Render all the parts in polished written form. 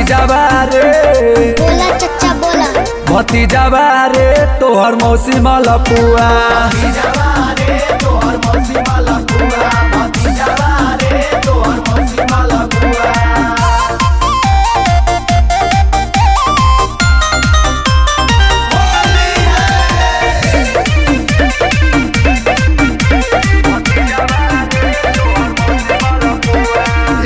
भतीजावा रे बोला चचा बोला। भतीजावा रे तोहर मौसी मलपुआ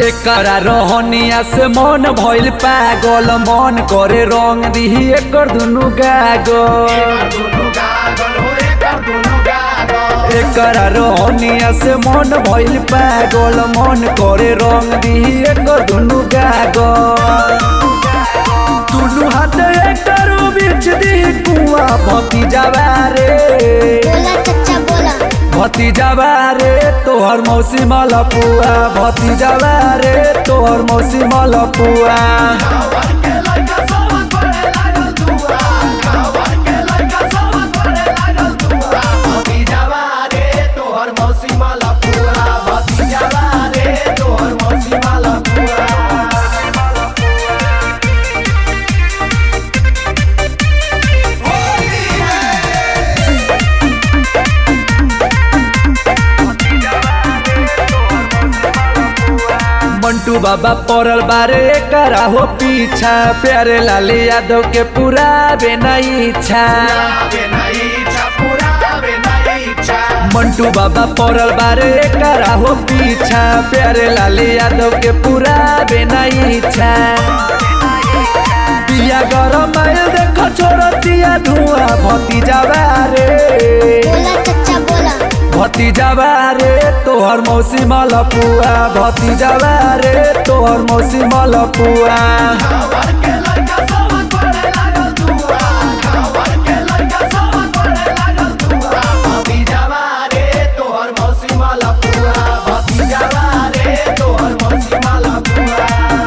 एकरा रहनिया से मन भइल पागल मन करे रंग दिही एकर दुनु गागल एकरा रहनिया से मन भइल पागल मन करे रंग दिही एकर दुनु गागल दुनु हाथ एकर बीच दी कुआ भतीजावा रे बोला चचा बोला। भतीजावा रे तोहर मौसी मलपुआ भतीजावा रे तोहर मौसी मलपुआ मंटू बाबा पड़ल बारे करा हो पीछा प्यारे लाल यादव के पूरा बेना इच्छा मंटू बाबा पड़ल बारे करा हो पीछा प्यारे लाल यादव के पूरा बेना इच्छा पिया गरम आयल देखो छोड़तिया धुआं भतीजावा रे बोला चचा बोला। भतीजावा रे तोहर मौसी मलपुआ भतीजावा रे तोहर मौसी मलपुआ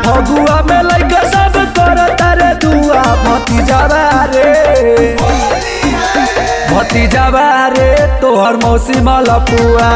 फगुआ में लइका सब करता रे दुआ भतीजावा रे भतीजावा रे तोहर मौसी मलपुआ।